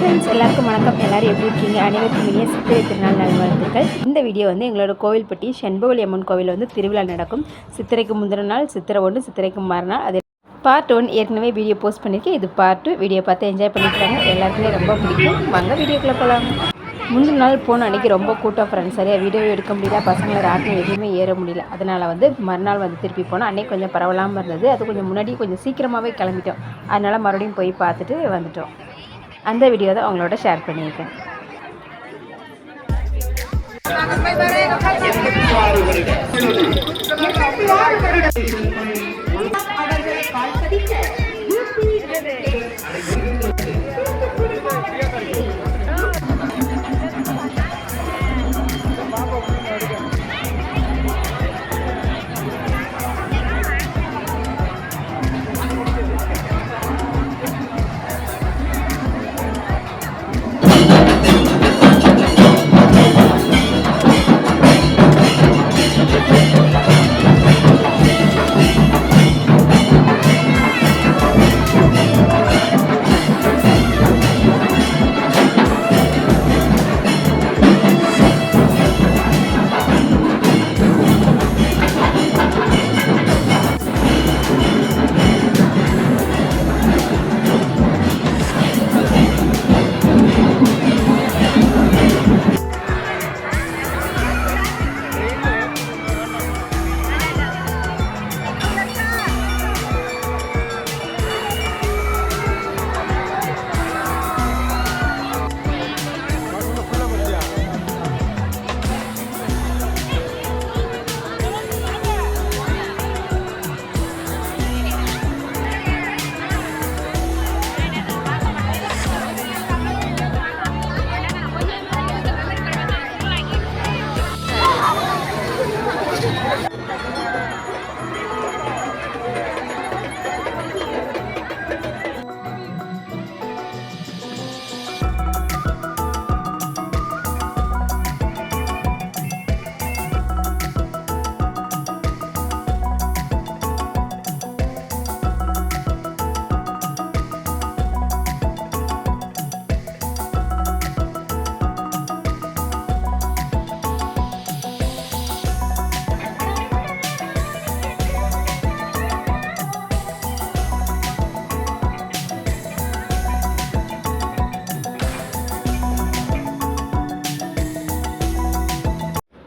Friends, எல்லாருக்கும் வணக்கம். எல்லோரும் எப்படி இருக்கீங்க? அனைவருக்கும் இனிய சித்திரை திருநாள் நல்வாழ்த்துக்கள். இந்த வீடியோ வந்து எங்களோட கோவில்பட்டி செண்பகவல்லி அம்மன் கோவில் வந்து திருவிழா நடக்கும். சித்திரைக்கு முந்தின நாள், சித்திரை 1, சித்திரைக்கு மறுநாள். அது பார்ட் 1 ஏற்கனவே வீடியோ போஸ்ட் பண்ணியிருக்கேன். இது பார்ட் 2. வீடியோ பார்த்து என்ஜாய் பண்ணிக்கிறாங்க. எல்லாருக்குமே ரொம்ப பிடிக்கும். வாங்க வீடியோக்குள்ளே போகலாம். முந்தின நாள் போன அன்றைக்கி ரொம்ப கூட்டம் ஃப்ரெண்ட்ஸ். சரியாக வீடியோ எடுக்க முடியல, பசங்களை ராட்டினம் எதுவுமே ஏற முடியல. அதனால் வந்து மறுநாள் வந்து திருப்பி போனால் அன்றைக்கி கொஞ்சம் பரவலாமல் இருந்தது. அது கொஞ்சம் முன்னாடி கொஞ்சம் சீக்கிரமாகவே கிளம்பிட்டோம். அதனால் மறுபடியும் போய் பார்த்துட்டு வந்துட்டோம். அந்த வீடியோ தான் அவங்களோட ஷேர் பண்ணியிருக்கேன்.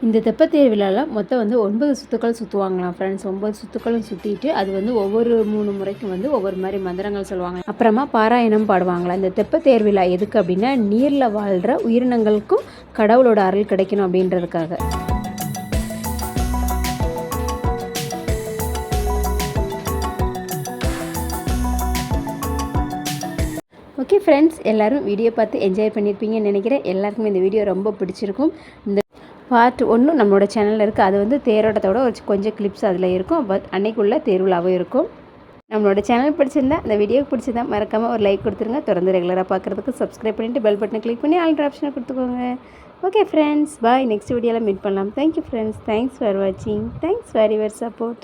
இந்த தெப்பத்தேர் விழாவில் மொத்தம் வந்து 9 சுத்துக்கள் சுற்றுவாங்களாம் ஃப்ரெண்ட்ஸ். 9 சுத்துக்களும் சுற்றிட்டு அது வந்து ஒவ்வொரு 3 முறைக்கும் வந்து ஒவ்வொரு மாதிரி மந்திரங்கள் சொல்லுவாங்க. அப்புறமா பாராயணம் பாடுவாங்களாம். இந்த தெப்பத்தேர் விழா எதுக்கு அப்படின்னா, நீரில் வாழ்கிற உயிரினங்களுக்கும் கடவுளோட அருள் கிடைக்கணும் அப்படின்றதுக்காக. ஓகே ஃப்ரெண்ட்ஸ், எல்லோரும் வீடியோ பார்த்து என்ஜாய் பண்ணியிருப்பீங்கன்னு நினைக்கிறேன். எல்லாருக்குமே இந்த வீடியோ ரொம்ப பிடிச்சிருக்கும். இந்த பார்ட் 1 நம்மளோட சேனலில் இருக்குது. அது வந்து தேரோட்டத்தோட கொஞ்சம் கிளிப்ஸ் அதில் இருக்கும். பட் அன்னைக்குள்ள தேர்விழாவும் இருக்கும். நம்மளோட சேனல் பிடிச்சிருந்தா, அந்த வீடியோக்கு பிடிச்சிருந்தா மறக்காமல் ஒரு லைக் கொடுத்துருங்க. தொடர்ந்து ரெகுலராக பார்க்குறதுக்கு சப்ஸ்கிரைப் பண்ணிவிட்டு பெல் பட்டனை கிளிக் பண்ணி ஆல் ஆப்ஷனை கொடுத்துக்கோங்க. ஓகே ஃப்ரெண்ட்ஸ், பாய். நெக்ஸ்ட் வீடியோவில் மீட் பண்ணலாம். Thank you friends. தேங்க்ஸ் ஃபார் வாட்சிங். Thanks for your support.